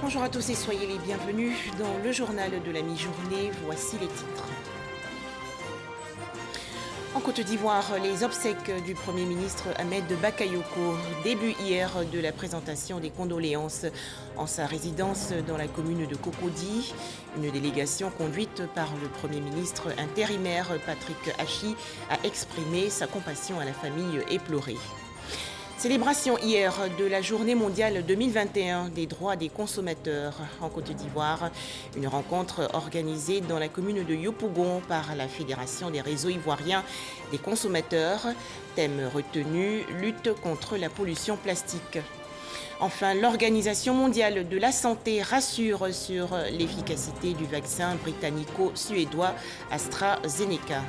Bonjour à tous et soyez les bienvenus dans le journal de la mi-journée. Voici les titres. En Côte d'Ivoire, les obsèques du Premier ministre Ahmed Bakayoko. Début hier de la présentation des condoléances en sa résidence dans la commune de Cocody. Une délégation conduite par le Premier ministre intérimaire Patrick Hachi a exprimé sa compassion à la famille éplorée. Célébration hier de la journée mondiale 2021 des droits des consommateurs en Côte d'Ivoire. Une rencontre organisée dans la commune de Yopougon par la Fédération des réseaux ivoiriens des consommateurs. Thème retenu, lutte contre la pollution plastique. Enfin, l'Organisation mondiale de la santé rassure sur l'efficacité du vaccin britannico-suédois AstraZeneca.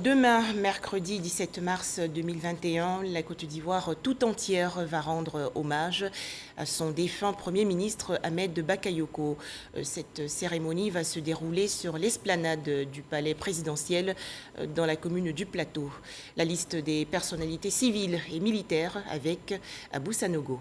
Demain, mercredi 17 mars 2021, la Côte d'Ivoire tout entière va rendre hommage à son défunt Premier ministre Ahmed Bakayoko. Cette cérémonie va se dérouler sur l'esplanade du palais présidentiel dans la commune du Plateau. La liste des personnalités civiles et militaires avec Abou Sanogo.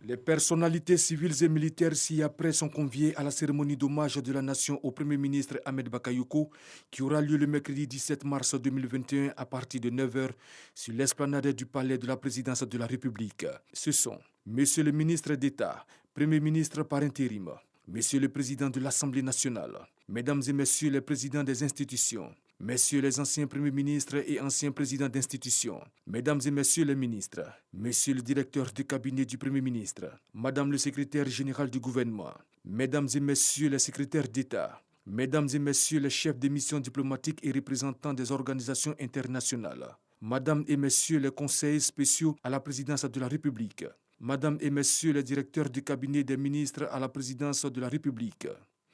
Les personnalités civiles et militaires ci-après sont conviées à la cérémonie d'hommage de la nation au Premier ministre Ahmed Bakayoko qui aura lieu le mercredi 17 mars 2021 à partir de 9h sur l'esplanade du palais de la présidence de la République. Ce sont Monsieur le ministre d'État, Premier ministre par intérim, Monsieur le président de l'Assemblée nationale, Mesdames et Messieurs les présidents des institutions, Messieurs les anciens premiers ministres et anciens présidents d'institutions, Mesdames et Messieurs les ministres, Monsieur le directeur du cabinet du Premier ministre, Madame le secrétaire général du gouvernement, Mesdames et Messieurs les secrétaires d'État, Mesdames et Messieurs les chefs de missions diplomatiques et représentants des organisations internationales, Madame et Messieurs les conseillers spéciaux à la présidence de la République, Madame et Messieurs les directeurs du cabinet des ministres à la présidence de la République,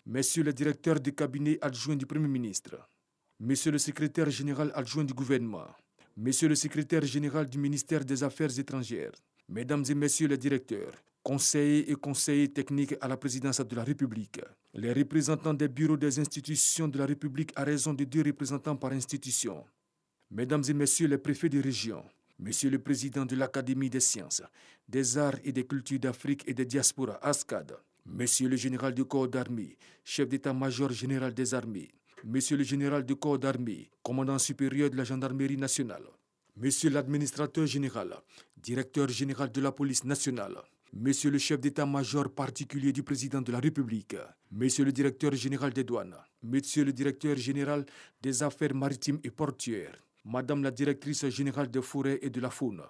Messieurs les directeurs du cabinet adjoint du Premier ministre, Monsieur le secrétaire général adjoint du gouvernement, Monsieur le secrétaire général du ministère des Affaires étrangères, Mesdames et Messieurs les directeurs, conseillers et conseillers techniques à la présidence de la République, les représentants des bureaux des institutions de la République à raison de 2 représentants par institution, Mesdames et Messieurs les préfets de région, Monsieur le président de l'Académie des sciences, des arts et des cultures d'Afrique et des diasporas, ASCAD, Monsieur le général du corps d'armée, chef d'état-major général des armées, Monsieur le général du corps d'armée, commandant supérieur de la gendarmerie nationale, Monsieur l'administrateur général, directeur général de la police nationale, Monsieur le chef d'état-major particulier du président de la République, Monsieur le directeur général des douanes, Monsieur le directeur général des affaires maritimes et portuaires, Madame la directrice générale des forêts et de la faune,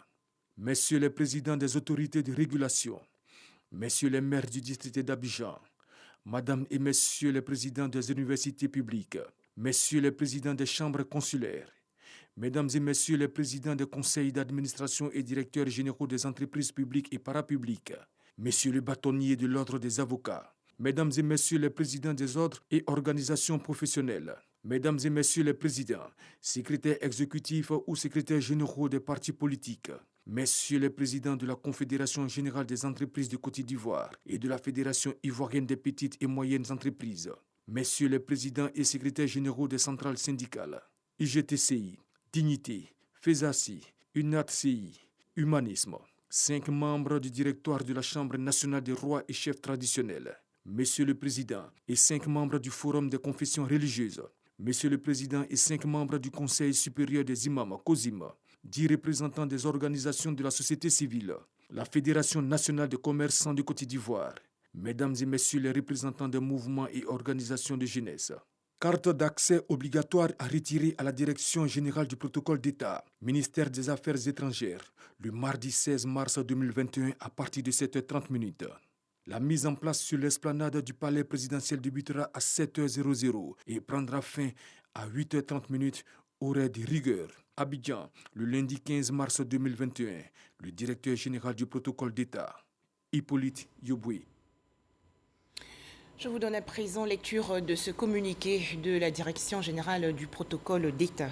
Messieurs les présidents des autorités de régulation, Messieurs les maires du district d'Abidjan, Madame et Messieurs les présidents des universités publiques, Messieurs les présidents des chambres consulaires, Mesdames et Messieurs les présidents des conseils d'administration et directeurs généraux des entreprises publiques et parapubliques, Messieurs les bâtonniers de l'ordre des avocats, Mesdames et Messieurs les présidents des ordres et organisations professionnelles, Mesdames et Messieurs les présidents, secrétaires exécutifs ou secrétaires généraux des partis politiques, Messieurs les présidents de la Confédération générale des entreprises de Côte d'Ivoire et de la Fédération ivoirienne des petites et moyennes entreprises, Messieurs les présidents et secrétaires généraux des centrales syndicales, IGTCI, Dignité, FESACI, UNATCI, Humanisme, 5 membres du directoire de la Chambre nationale des rois et chefs traditionnels, Monsieur le Président et 5 membres du Forum des confessions religieuses, Monsieur le Président et 5 membres du Conseil supérieur des imams, COSIM, 10 représentants des organisations de la société civile, la Fédération nationale des commerçants de Côte d'Ivoire, Mesdames et Messieurs les représentants des mouvements et organisations de jeunesse. Carte d'accès obligatoire à retirer à la Direction générale du protocole d'État, ministère des Affaires étrangères, le mardi 16 mars 2021 à partir de 7h30. La mise en place sur l'esplanade du palais présidentiel débutera à 7h00 et prendra fin à 8h30, horaire de rigueur. Abidjan, le lundi 15 mars 2021, le directeur général du protocole d'État, Hippolyte Yoboué. Je vous donne à présent lecture de ce communiqué de la Direction générale du protocole d'État.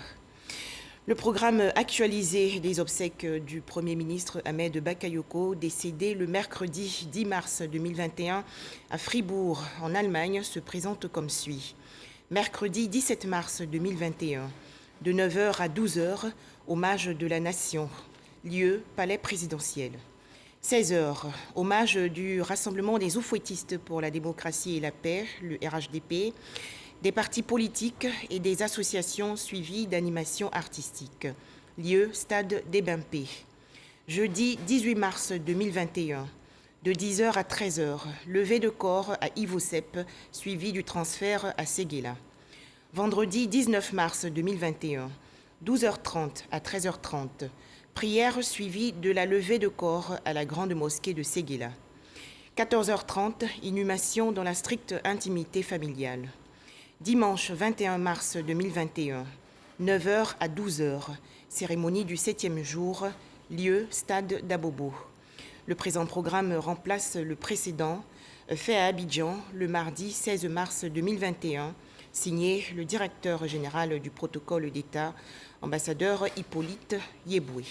Le programme actualisé des obsèques du Premier ministre Ahmed Bakayoko, décédé le mercredi 10 mars 2021 à Fribourg, en Allemagne, se présente comme suit. Mercredi 17 mars 2021, de 9h à 12h, hommage de la nation. Lieu, palais présidentiel. 16h, hommage du Rassemblement des oufouettistes pour la démocratie et la paix, le RHDP, des partis politiques et des associations suivies d'animations artistiques. Lieu, stade d'Ebimpé. Jeudi 18 mars 2021, de 10h à 13h, levée de corps à Ivosep, suivi du transfert à Séguéla. Vendredi 19 mars 2021, 12h30 à 13h30, prière suivie de la levée de corps à la grande mosquée de Séguéla. 14h30, inhumation dans la stricte intimité familiale. Dimanche 21 mars 2021, 9h à 12h, cérémonie du 7e jour, lieu stade d'Abobo. Le présent programme remplace le précédent, fait à Abidjan le mardi 16 mars 2021, signé le directeur général du protocole d'État, ambassadeur Hippolyte Yeboué.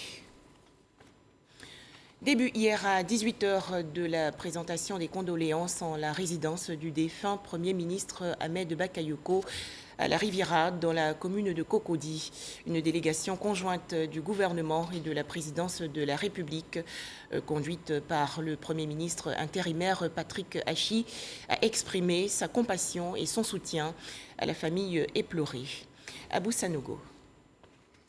Début hier à 18h de la présentation des condoléances en la résidence du défunt Premier ministre Ahmed Bakayoko à la Riviera, dans la commune de Cocody. Une délégation conjointe du gouvernement et de la présidence de la République, conduite par le Premier ministre intérimaire Patrick Hachi, a exprimé sa compassion et son soutien à la famille éplorée. Abou Sanogo.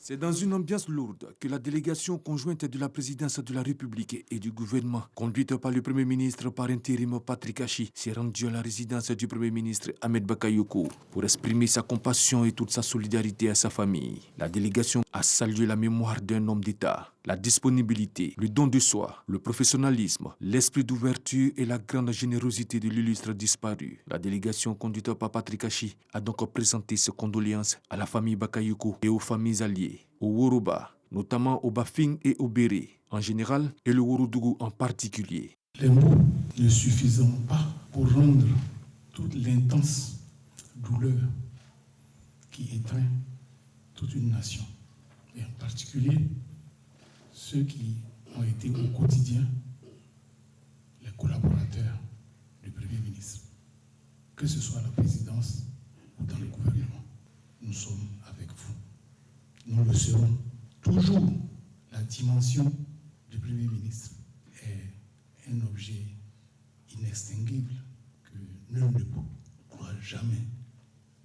C'est dans une ambiance lourde que la délégation conjointe de la présidence de la République et du gouvernement, conduite par le Premier ministre par intérim Patrick Hachi, s'est rendue à la résidence du Premier ministre Ahmed Bakayoko pour exprimer sa compassion et toute sa solidarité à sa famille. La délégation a salué la mémoire d'un homme d'État, la disponibilité, le don de soi, le professionnalisme, l'esprit d'ouverture et la grande générosité de l'illustre disparu. La délégation conduite par Patrick Hachi a donc présenté ses condoléances à la famille Bakayoko et aux familles alliées, au Woroba, notamment au Bafing et au Béré en général et le Worodougou en particulier. Les mots ne suffisant pas pour rendre toute l'intense douleur qui étreint toute une nation, et en particulier ceux qui ont été au quotidien les collaborateurs du Premier ministre, que ce soit à la présidence ou dans le gouvernement. Nous sommes avec vous. Nous le serons toujours. La dimension du Premier ministre est un objet inextinguible que nul ne pourra jamais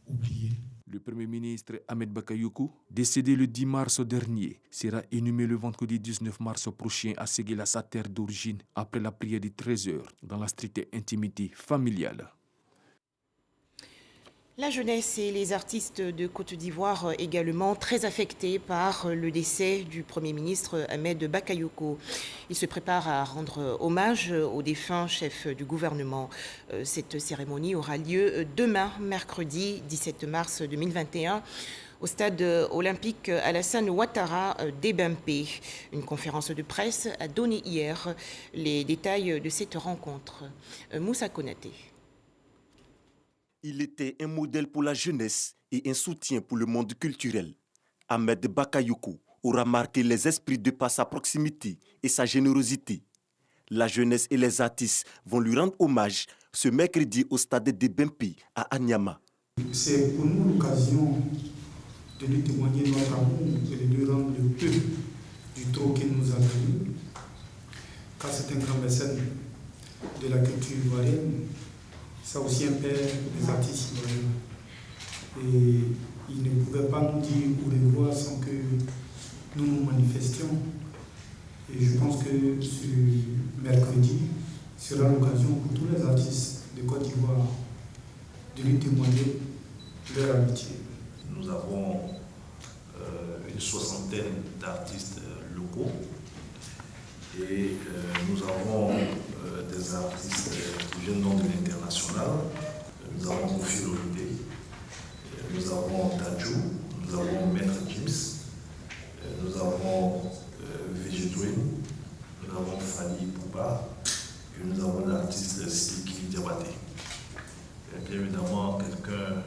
oublier. Le Premier ministre Ahmed Bakayoko, décédé le 10 mars dernier, sera inhumé le vendredi 19 mars prochain à Séguéla, sa terre d'origine, après la prière de 13h, dans la stricte intimité familiale. La jeunesse et les artistes de Côte d'Ivoire également très affectés par le décès du Premier ministre Ahmed Bakayoko. Il se prépare à rendre hommage au défunt chef du gouvernement. Cette cérémonie aura lieu demain, mercredi 17 mars 2021. Au stade olympique Alassane Ouattara d'Ebimpé. Une conférence de presse a donné hier les détails de cette rencontre. Moussa Konaté. Il était un modèle pour la jeunesse et un soutien pour le monde culturel. Ahmed Bakayoko aura marqué les esprits de par sa proximité et sa générosité. La jeunesse et les artistes vont lui rendre hommage ce mercredi au stade d'Ebimpé à Anyama. C'est pour nous l'occasion de lui témoigner notre amour et de lui rendre le peu du trop qu'il nous a donné. Car c'est un grand mécène de la culture ivoirienne. C'est aussi un père des artistes ivoiriens. Et il ne pouvait pas nous dire au revoir sans que nous nous manifestions. Et je pense que ce mercredi sera l'occasion pour tous les artistes de Côte d'Ivoire de lui témoigner leur amitié. Nous avons une soixantaine d'artistes locaux et nous avons des artistes qui viennent donc de l'international. Nous avons Kofi Olomide, nous avons Tadjou, nous avons Maître James, nous avons Végétouine, nous avons Fanny Poupa et nous avons l'artiste Siki Diabaté. Bien évidemment, quelqu'un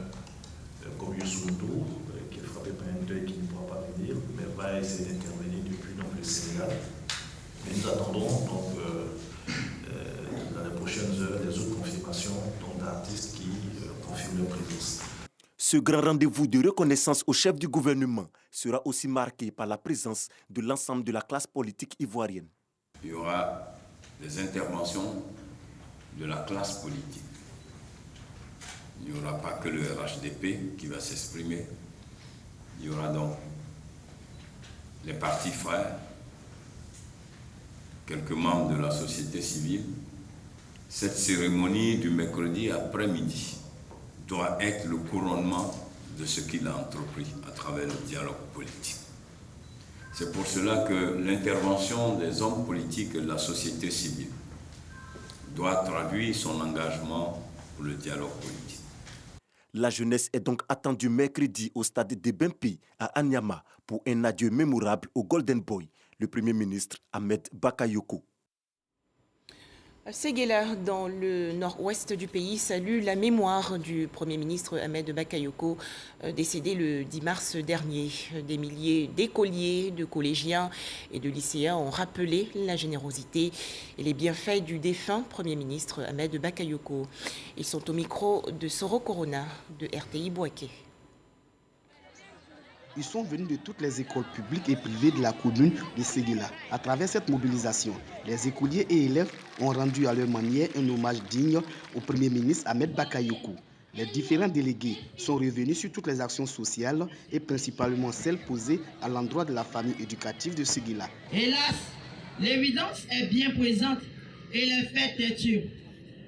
comme Youssou N'Dour, qui est frappé par un deuil qui ne pourra pas venir, mais va essayer d'intervenir depuis donc, le Sénégal. Et nous attendons donc dans les prochaines heures les autres confirmations d'artistes qui confirment leur présence. Ce grand rendez-vous de reconnaissance au chef du gouvernement sera aussi marqué par la présence de l'ensemble de la classe politique ivoirienne. Il y aura des interventions de la classe politique. Il n'y aura pas que le RHDP qui va s'exprimer. Il y aura donc les partis frères, quelques membres de la société civile. Cette cérémonie du mercredi après-midi doit être le couronnement de ce qu'il a entrepris à travers le dialogue politique. C'est pour cela que l'intervention des hommes politiques et de la société civile doit traduire son engagement pour le dialogue politique. La jeunesse est donc attendue mercredi au stade de Bempi à Anyama pour un adieu mémorable au Golden Boy, le Premier ministre Ahmed Bakayoko. Séguéla, dans le nord-ouest du pays, salue la mémoire du Premier ministre Ahmed Bakayoko, décédé le 10 mars dernier. Des milliers d'écoliers, de collégiens et de lycéens ont rappelé la générosité et les bienfaits du défunt Premier ministre Ahmed Bakayoko. Ils sont au micro de Soro Corona de RTI Bouaké. Ils sont venus de toutes les écoles publiques et privées de la commune de Séguéla. À travers cette mobilisation, les écoliers et élèves ont rendu à leur manière un hommage digne au Premier ministre Ahmed Bakayoko. Les différents délégués sont revenus sur toutes les actions sociales et principalement celles posées à l'endroit de la famille éducative de Séguéla. Hélas, l'évidence est bien présente et les faits têtus.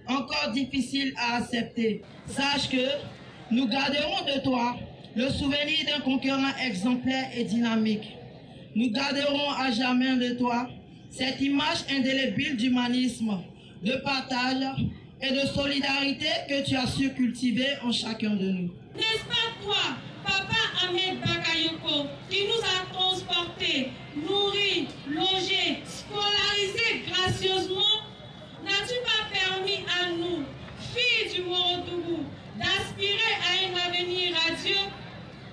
Encore difficile à accepter. Sache que nous garderons de toi le souvenir d'un concurrent exemplaire et dynamique. Nous garderons à jamais de toi cette image indélébile d'humanisme, de partage et de solidarité que tu as su cultiver en chacun de nous. N'est-ce pas toi, Papa Ahmed Bakayoko, qui nous a transportés, nourris, logés, scolarisés gracieusement? N'as-tu pas permis à nous, filles du Morotougou, d'aspirer à un avenir radieux?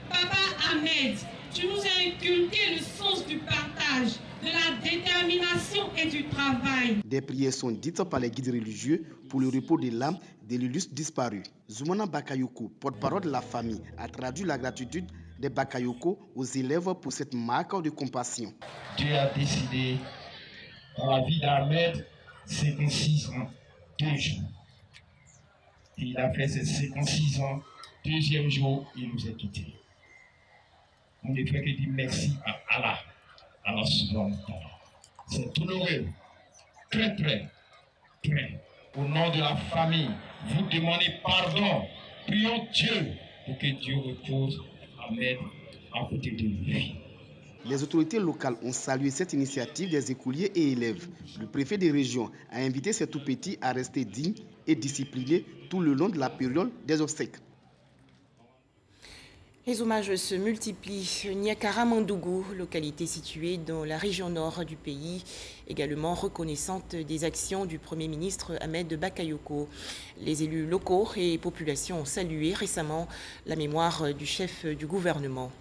Papa Ahmed, tu nous as inculqué le sens du partage, de la détermination et du travail. Des prières sont dites par les guides religieux pour le repos de l'âme de l'illustre disparu. Zoumana Bakayoko, porte-parole de la famille, a traduit la gratitude des Bakayoko aux élèves pour cette marque de compassion. Dieu a décidé dans la vie d'Ahmed 56 ans, 2 jours. Il a fait ses 56 ans, 2e jour, il nous a quittés. On ne fait que dire merci à Allah, à la souveraineté. C'est honoré, très. Au nom de la famille, vous demandez pardon. Prions Dieu pour que Dieu repose Ahmed à côté de lui. Les autorités locales ont salué cette initiative des écoliers et élèves. Le préfet des régions a invité ces tout-petits à rester dignes et disciplinés tout le long de la période des obsèques. Les hommages se multiplient. Niakara Mandougou, localité située dans la région nord du pays, également reconnaissante des actions du Premier ministre Ahmed Bakayoko. Les élus locaux et populations ont salué récemment la mémoire du chef du gouvernement.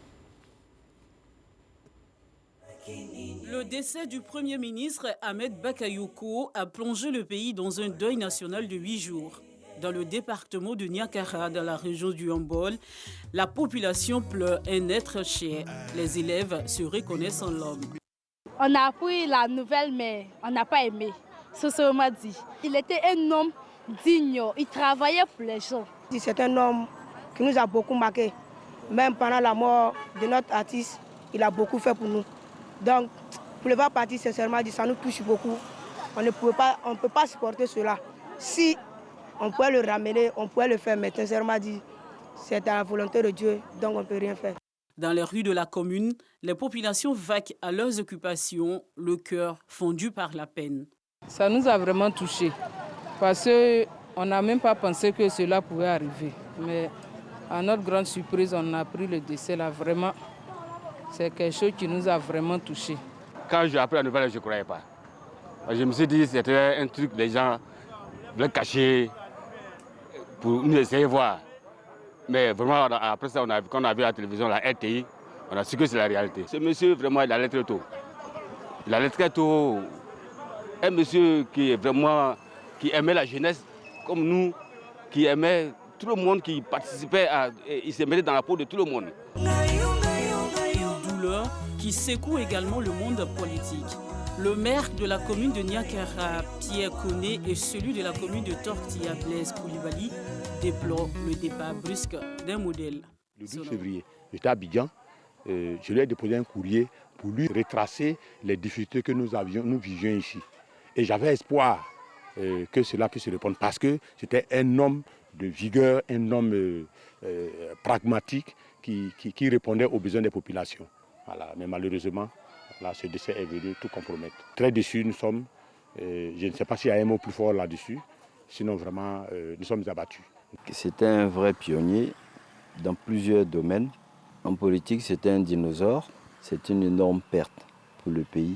Le décès du Premier ministre Ahmed Bakayoko a plongé le pays dans un deuil national de 8 jours. Dans le département de Niakara, dans la région du Hambol, la population pleure un être cher. Les élèves se reconnaissent en l'homme. On a appris la nouvelle, mais on n'a pas aimé. C'est ce qu'on m'a dit. Il était un homme digne, il travaillait pour les gens. C'est un homme qui nous a beaucoup marqué. Même pendant la mort de notre artiste, il a beaucoup fait pour nous. Donc, pour le voir partir, sincèrement, ça nous touche beaucoup. On ne peut pas supporter cela. Si on pouvait le ramener, on pouvait le faire, mais sincèrement dit, c'est à la volonté de Dieu, donc on ne peut rien faire. Dans les rues de la commune, les populations vaquent à leurs occupations, le cœur fondu par la peine. Ça nous a vraiment touchés, parce qu'on n'a même pas pensé que cela pouvait arriver. Mais à notre grande surprise, on a pris le décès là, vraiment, c'est quelque chose qui nous a vraiment touchés. Quand j'ai appris la nouvelle, je ne croyais pas. Je me suis dit que c'était un truc, les gens voulaient cacher pour nous essayer de voir. Mais vraiment, après ça, quand on a vu la télévision, la RTI, on a su que c'est la réalité. Ce monsieur, vraiment, il allait très tôt. Il allait très tôt. Un monsieur qui aimait la jeunesse comme nous, qui aimait tout le monde qui participait, il se mettait dans la peau de tout le monde. Douleur qui secoue également le monde politique. Le maire de la commune de Niakara, Pierre Koné, et celui de la commune de Tortilla, Blaise Koulibaly, déplorent le départ brusque d'un modèle. Le 12 février, j'étais à Abidjan. Je lui ai déposé un courrier pour lui retracer les difficultés que nous vivions ici. Et j'avais espoir que cela puisse répondre parce que c'était un homme de vigueur, un homme pragmatique qui répondait aux besoins des populations. Voilà. Mais malheureusement, là, ce décès est venu tout compromettre. Très déçus nous sommes. Je ne sais pas s'il y a un mot plus fort là-dessus. Sinon, vraiment, nous sommes abattus. C'était un vrai pionnier dans plusieurs domaines. En politique, c'était un dinosaure. C'est une énorme perte pour le pays.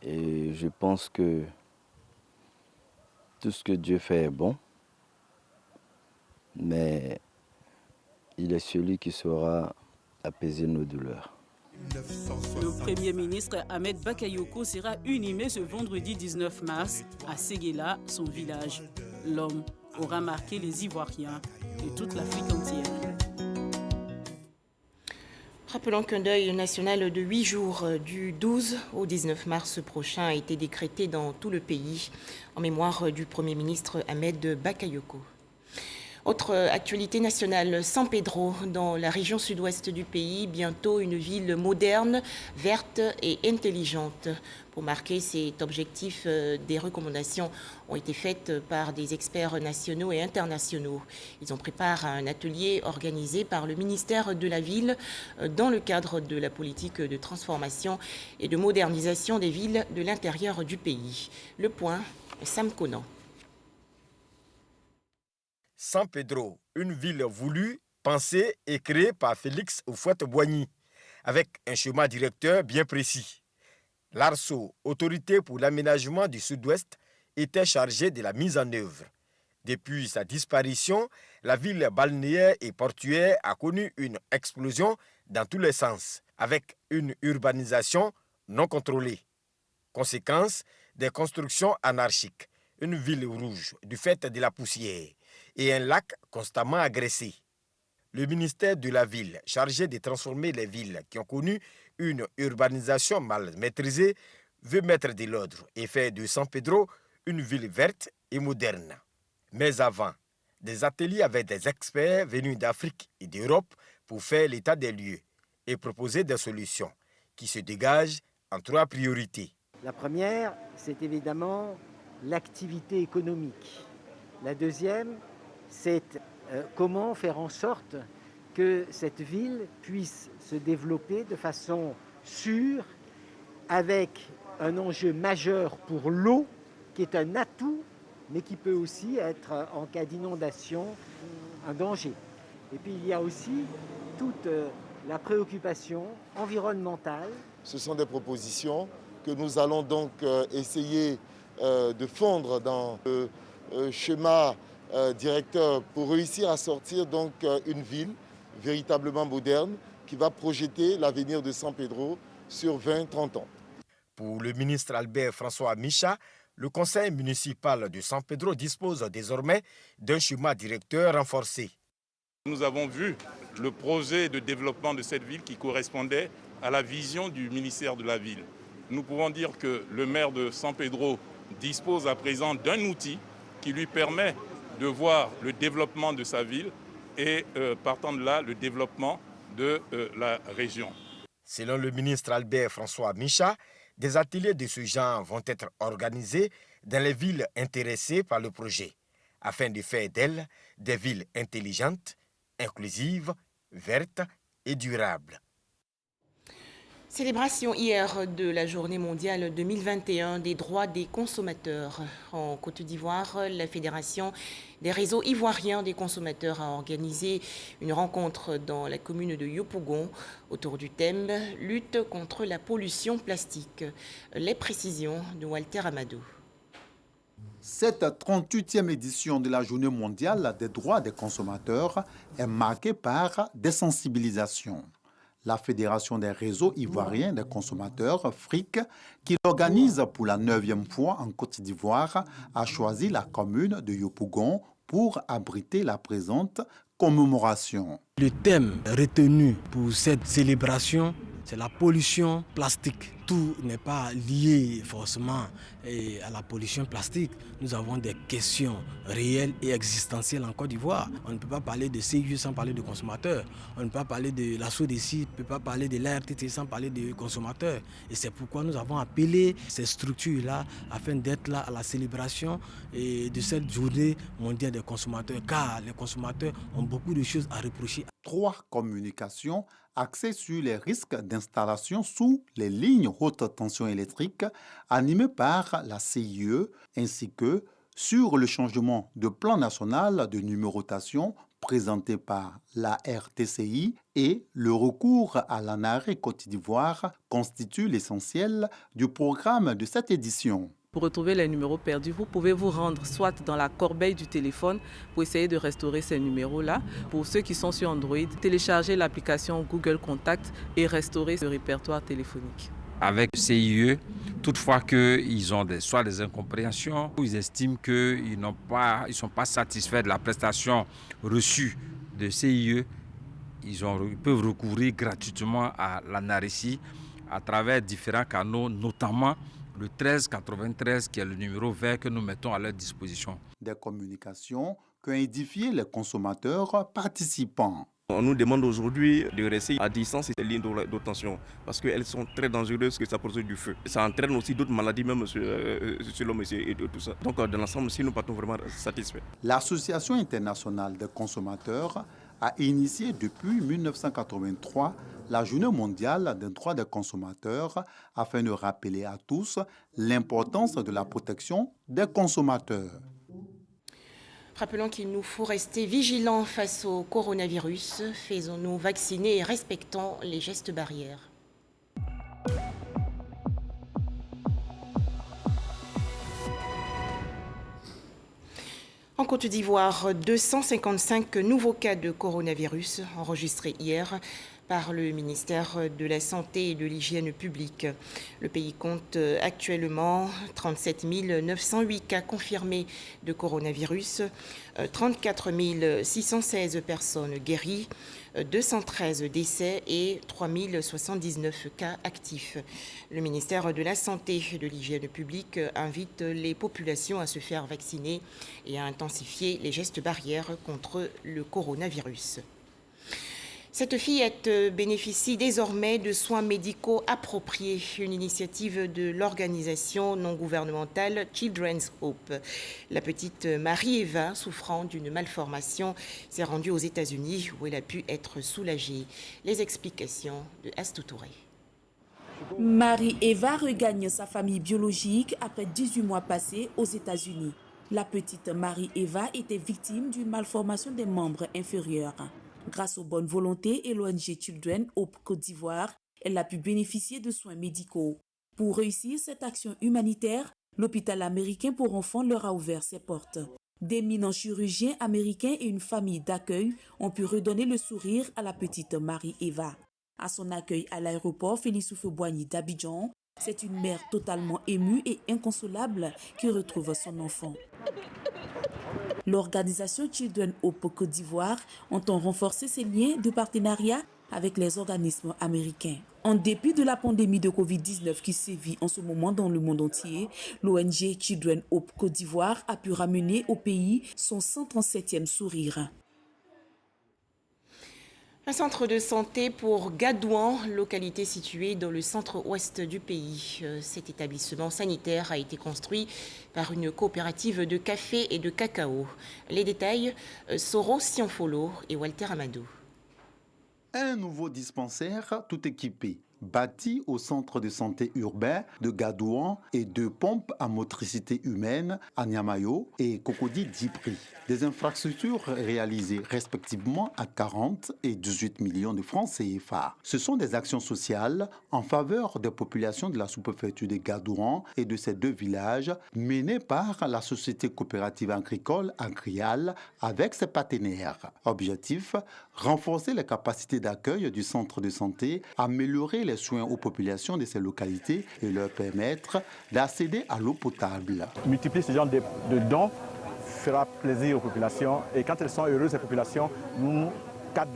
Et je pense que tout ce que Dieu fait est bon. Mais il est celui qui saura apaiser nos douleurs. Le Premier ministre Ahmed Bakayoko sera inhumé ce vendredi 19 mars à Séguéla, son village. L'homme aura marqué les Ivoiriens et toute l'Afrique entière. Rappelons qu'un deuil national de 8 jours du 12 au 19 mars prochain a été décrété dans tout le pays en mémoire du Premier ministre Ahmed Bakayoko. Autre actualité nationale, San Pedro, dans la région sud-ouest du pays, bientôt une ville moderne, verte et intelligente. Pour marquer cet objectif, des recommandations ont été faites par des experts nationaux et internationaux. Ils ont préparé un atelier organisé par le ministère de la Ville dans le cadre de la politique de transformation et de modernisation des villes de l'intérieur du pays. Le point, Sam Conan. San Pedro, une ville voulue, pensée et créée par Félix Houphouët-Boigny, avec un schéma directeur bien précis. L'ARSO, Autorité pour l'aménagement du Sud-Ouest, était chargée de la mise en œuvre. Depuis sa disparition, la ville balnéaire et portuaire a connu une explosion dans tous les sens, avec une urbanisation non contrôlée. Conséquence, des constructions anarchiques, une ville rouge du fait de la poussière et un lac constamment agressé. Le ministère de la Ville, chargé de transformer les villes qui ont connu une urbanisation mal maîtrisée, veut mettre de l'ordre et faire de San Pedro une ville verte et moderne. Mais avant, des ateliers avec des experts venus d'Afrique et d'Europe pour faire l'état des lieux et proposer des solutions qui se dégagent en 3 priorités. La première, c'est évidemment l'activité économique. La deuxième, c'est comment faire en sorte que cette ville puisse se développer de façon sûre, avec un enjeu majeur pour l'eau, qui est un atout, mais qui peut aussi être, en cas d'inondation, un danger. Et puis il y a aussi toute la préoccupation environnementale. Ce sont des propositions que nous allons donc essayer de fondre dans le schéma directeur pour réussir à sortir donc une ville véritablement moderne qui va projeter l'avenir de San Pedro sur 20-30 ans. Pour le ministre Albert François Micha, le conseil municipal de San Pedro dispose désormais d'un schéma directeur renforcé. Nous avons vu le projet de développement de cette ville qui correspondait à la vision du ministère de la Ville. Nous pouvons dire que le maire de San Pedro dispose à présent d'un outil qui lui permet de voir le développement de sa ville et partant de là, le développement de la région. Selon le ministre Albert François Micha, des ateliers de ce genre vont être organisés dans les villes intéressées par le projet, afin de faire d'elles des villes intelligentes, inclusives, vertes et durables. Célébration hier de la journée mondiale 2021 des droits des consommateurs. En Côte d'Ivoire, la Fédération des réseaux ivoiriens des consommateurs a organisé une rencontre dans la commune de Yopougon autour du thème « Lutte contre la pollution plastique ». Les précisions de Walter Amadou. Cette 38e édition de la Journée mondiale des droits des consommateurs est marquée par des sensibilisations. La Fédération des réseaux ivoiriens des consommateurs, FRIC, qui l'organise pour la 9e fois en Côte d'Ivoire, a choisi la commune de Yopougon pour abriter la présente commémoration. Le thème retenu pour cette célébration, c'est la pollution plastique. Tout n'est pas lié forcément à la pollution plastique. Nous avons des questions réelles et existentielles en Côte d'Ivoire. On ne peut pas parler de CIE sans parler de consommateurs. On ne peut pas parler de la SODECI, on ne peut pas parler de l'ARTT sans parler de consommateurs. Et c'est pourquoi nous avons appelé ces structures-là afin d'être là à la célébration de cette journée mondiale des consommateurs. Car les consommateurs ont beaucoup de choses à reprocher. 3 communications axées sur les risques d'installation sous les lignes haute tension électrique animées par la CIE ainsi que sur le changement de plan national de numérotation présenté par la RTCI et le recours à l'ANARE Côte d'Ivoire constitue l'essentiel du programme de cette édition. Pour retrouver les numéros perdus, vous pouvez vous rendre soit dans la corbeille du téléphone pour essayer de restaurer ces numéros-là. Pour ceux qui sont sur Android, téléchargez l'application Google Contact et restaurer ce répertoire téléphonique. Avec CIE, toutefois qu'ils ont soit des incompréhensions, ou ils estiment qu'ils ne sont pas satisfaits de la prestation reçue de CIE, ils peuvent recourir gratuitement à l'ANARECI à travers différents canaux, notamment le 1393 qui est le numéro vert que nous mettons à leur disposition. Des communications qu'ont édifié les consommateurs participants. On nous demande aujourd'hui de rester à distance ces lignes de tension parce qu'elles sont très dangereuses, que ça produit du feu. Ça entraîne aussi d'autres maladies même sur l'homme et tout ça. Donc dans l'ensemble, si nous partons vraiment satisfaits. L'Association internationale des consommateurs a initié depuis 1983 la Journée mondiale des droits des consommateurs afin de rappeler à tous l'importance de la protection des consommateurs. Rappelons qu'il nous faut rester vigilants face au coronavirus. Faisons-nous vacciner et respectons les gestes barrières. En Côte d'Ivoire, 255 nouveaux cas de coronavirus enregistrés hier par le ministère de la Santé et de l'Hygiène publique. Le pays compte actuellement 37 908 cas confirmés de coronavirus, 34 616 personnes guéries, 213 décès et 3 079 cas actifs. Le ministère de la Santé et de l'Hygiène publique invite les populations à se faire vacciner et à intensifier les gestes barrières contre le coronavirus. Cette fillette bénéficie désormais de soins médicaux appropriés, une initiative de l'organisation non gouvernementale Children's Hope. La petite Marie-Eva, souffrant d'une malformation, s'est rendue aux États-Unis où elle a pu être soulagée. Les explications de Astou Touré. Marie-Eva regagne sa famille biologique après 18 mois passés aux États-Unis. La petite Marie-Eva était victime d'une malformation des membres inférieurs. Grâce aux bonnes volontés et l'ONG Children Hope Côte d'Ivoire, elle a pu bénéficier de soins médicaux. Pour réussir cette action humanitaire, l'hôpital américain pour enfants leur a ouvert ses portes. D'éminents chirurgiens américains et une famille d'accueil ont pu redonner le sourire à la petite Marie-Eva. À son accueil à l'aéroport Félix Houphouët-Boigny d'Abidjan, c'est une mère totalement émue et inconsolable qui retrouve son enfant. L'organisation Children Hope Côte d'Ivoire entend renforcer ses liens de partenariat avec les organismes américains. En dépit de la pandémie de Covid-19 qui sévit en ce moment dans le monde entier, l'ONG Children Hope Côte d'Ivoire a pu ramener au pays son 137e sourire. Un centre de santé pour Gadouan, localité située dans le centre-ouest du pays. Cet établissement sanitaire a été construit par une coopérative de café et de cacao. Les détails, Soro Sianfolo et Walter Amadou. Un nouveau dispensaire tout équipé, bâti au centre de santé urbain de Gadouan et 2 pompes à motricité humaine à Niamayo et Cocody Djipri. Des infrastructures réalisées respectivement à 40 et 18 millions de francs CFA. Ce sont des actions sociales en faveur des populations de la sous-préfecture de Gadouan et de ces 2 villages menées par la société coopérative agricole Agrial avec ses partenaires. Objectif, renforcer les capacités d'accueil du centre de santé, améliorer les soins aux populations de ces localités et leur permettre d'accéder à l'eau potable. Multiplier ce genre de dons fera plaisir aux populations. Et quand elles sont heureuses, ces populations, nous, cadres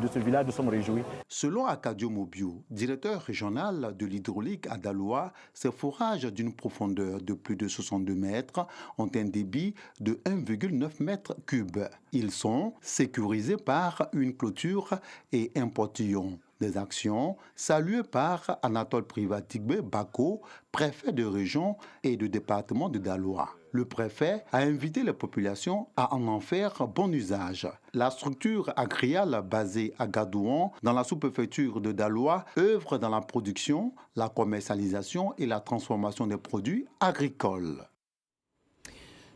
de ce village, nous sommes réjouis. Selon Akadio Mobio, directeur régional de l'hydraulique à Daloa, ces forages d'une profondeur de plus de 62 mètres ont un débit de 1,9 mètres cubes. Ils sont sécurisés par une clôture et un portillon. Des actions saluées par Anatole Privatigbe Bako, préfet de région et de département de Daloa. Le préfet a invité les populations à en faire bon usage. La structure agriale basée à Gadouan, dans la sous-préfecture de Daloa, œuvre dans la production, la commercialisation et la transformation des produits agricoles.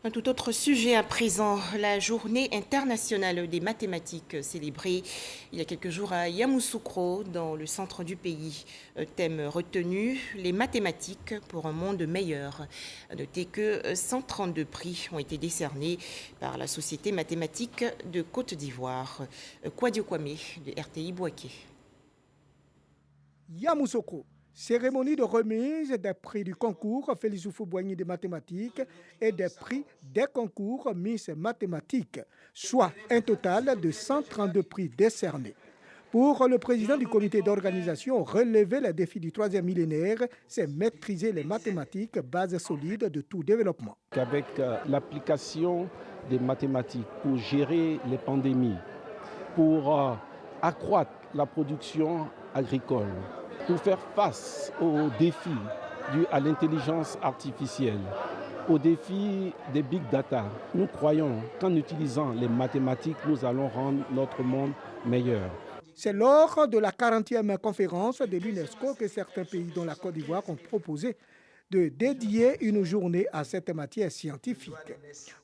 Un tout autre sujet à présent, la journée internationale des mathématiques célébrée il y a quelques jours à Yamoussoukro, dans le centre du pays. Thème retenu, les mathématiques pour un monde meilleur. Notez que 132 prix ont été décernés par la Société mathématique de Côte d'Ivoire. Kwadio Kwame de RTI Bouaké. Yamoussoukro. Cérémonie de remise des prix du concours Félix Houphouët-Boigny de mathématiques et des prix des concours Miss Mathématiques, soit un total de 132 prix décernés. Pour le président du comité d'organisation, relever les défis du 3e millénaire, c'est maîtriser les mathématiques, base solide de tout développement. Avec l'application des mathématiques pour gérer les pandémies, pour accroître la production agricole, pour faire face aux défis dus à l'intelligence artificielle, aux défis des big data, nous croyons qu'en utilisant les mathématiques, nous allons rendre notre monde meilleur. C'est lors de la 40e conférence de l'UNESCO que certains pays, dont la Côte d'Ivoire, ont proposé de dédier une journée à cette matière scientifique.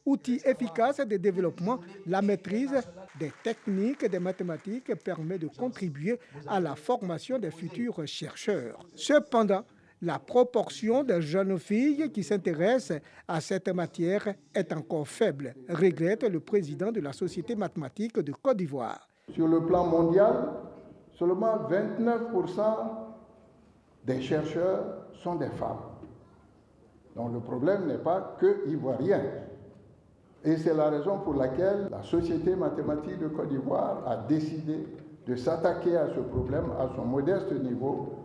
Outil efficace de développement, la maîtrise des techniques des mathématiques permet de contribuer à la formation des futurs chercheurs. Cependant, la proportion des jeunes filles qui s'intéressent à cette matière est encore faible, regrette le président de la Société mathématique de Côte d'Ivoire. Sur le plan mondial, seulement 29% des chercheurs sont des femmes. Donc le problème n'est pas que ivoirien. Et c'est la raison pour laquelle la Société mathématique de Côte d'Ivoire a décidé de s'attaquer à ce problème à son modeste niveau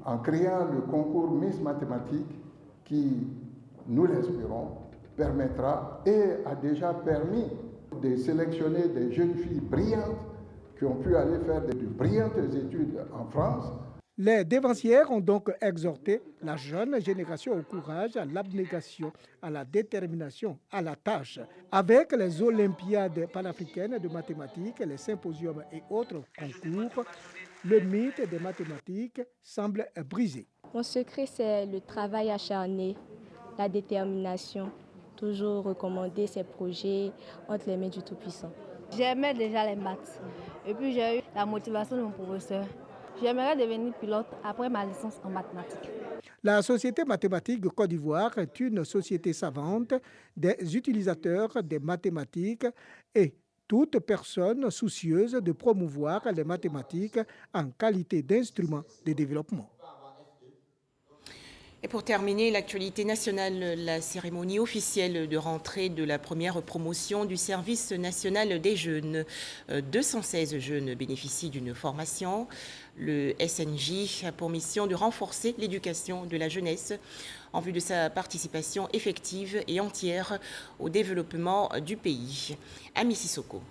en créant le concours Miss Mathématiques qui, nous l'espérons, permettra et a déjà permis de sélectionner des jeunes filles brillantes qui ont pu aller faire de brillantes études en France. Les dévancières ont donc exhorté la jeune génération au courage, à l'abnégation, à la détermination, à la tâche. Avec les Olympiades panafricaines de mathématiques, les symposiums et autres concours, le mythe des mathématiques semble brisé. Mon secret, c'est le travail acharné, la détermination, toujours recommander ces projets entre les mains du Tout-Puissant. J'aimais déjà les maths et puis j'ai eu la motivation de mon professeur. J'aimerais devenir pilote après ma licence en mathématiques. La Société mathématique de Côte d'Ivoire est une société savante des utilisateurs des mathématiques et toute personne soucieuse de promouvoir les mathématiques en qualité d'instrument de développement. Et pour terminer, l'actualité nationale, la cérémonie officielle de rentrée de la première promotion du service national des jeunes. 216 jeunes bénéficient d'une formation. Le SNJ a pour mission de renforcer l'éducation de la jeunesse en vue de sa participation effective et entière au développement du pays. Ami Sissoko.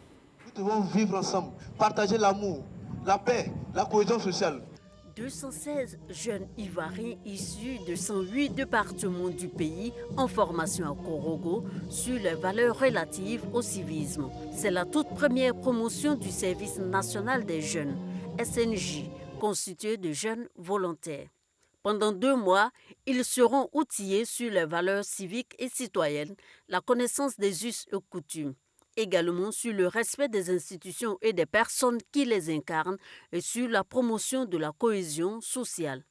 Nous devons vivre ensemble, partager l'amour, la paix, la cohésion sociale. 216 jeunes Ivoiriens issus de 108 départements du pays en formation à Korogo sur les valeurs relatives au civisme. C'est la toute première promotion du service national des jeunes, SNJ, constitué de jeunes volontaires. Pendant 2 mois, ils seront outillés sur les valeurs civiques et citoyennes, la connaissance des us et coutumes, également sur le respect des institutions et des personnes qui les incarnent et sur la promotion de la cohésion sociale.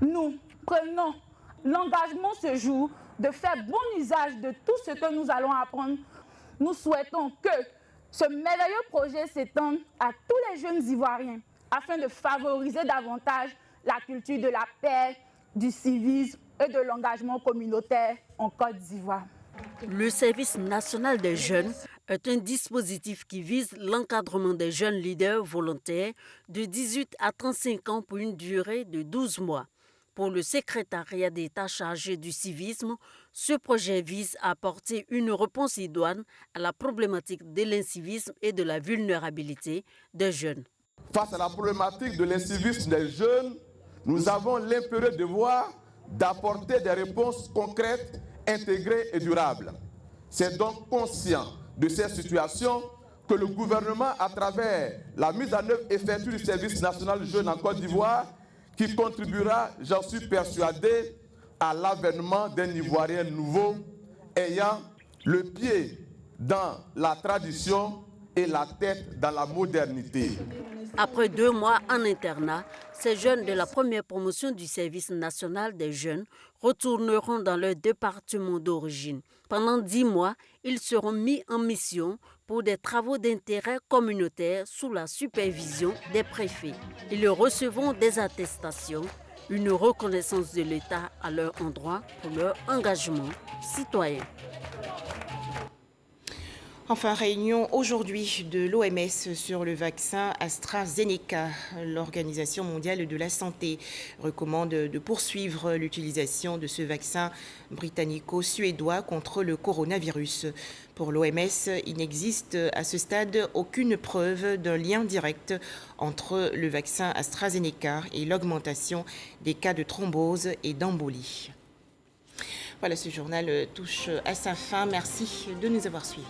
Nous prenons l'engagement ce jour de faire bon usage de tout ce que nous allons apprendre. Nous souhaitons que ce merveilleux projet s'étende à tous les jeunes Ivoiriens afin de favoriser davantage la culture de la paix, du civisme et de l'engagement communautaire en Côte d'Ivoire. Le service national des jeunes est un dispositif qui vise l'encadrement des jeunes leaders volontaires de 18 à 35 ans pour une durée de 12 mois. Pour le secrétariat d'État chargé du civisme, ce projet vise à apporter une réponse idoine à la problématique de l'incivisme et de la vulnérabilité des jeunes. Face à la problématique de l'incivisme des jeunes, nous avons l'impérieux devoir d'apporter des réponses concrètes, intégrées et durables. C'est donc conscient de ces situations que le gouvernement, à travers la mise en œuvre effective du service national jeune en Côte d'Ivoire, qui contribuera, j'en suis persuadé, à l'avènement d'un Ivoirien nouveau, ayant le pied dans la tradition et la tête dans la modernité. Après 2 mois en internat, ces jeunes de la première promotion du service national des jeunes retourneront dans leur département d'origine. Pendant 10 mois, ils seront mis en mission pour des travaux d'intérêt communautaire sous la supervision des préfets. Ils recevront des attestations, une reconnaissance de l'État à leur endroit pour leur engagement citoyen. Enfin, réunion aujourd'hui de l'OMS sur le vaccin AstraZeneca. L'Organisation mondiale de la santé recommande de poursuivre l'utilisation de ce vaccin britannico-suédois contre le coronavirus. Pour l'OMS, il n'existe à ce stade aucune preuve d'un lien direct entre le vaccin AstraZeneca et l'augmentation des cas de thrombose et d'embolie. Voilà, ce journal touche à sa fin. Merci de nous avoir suivis.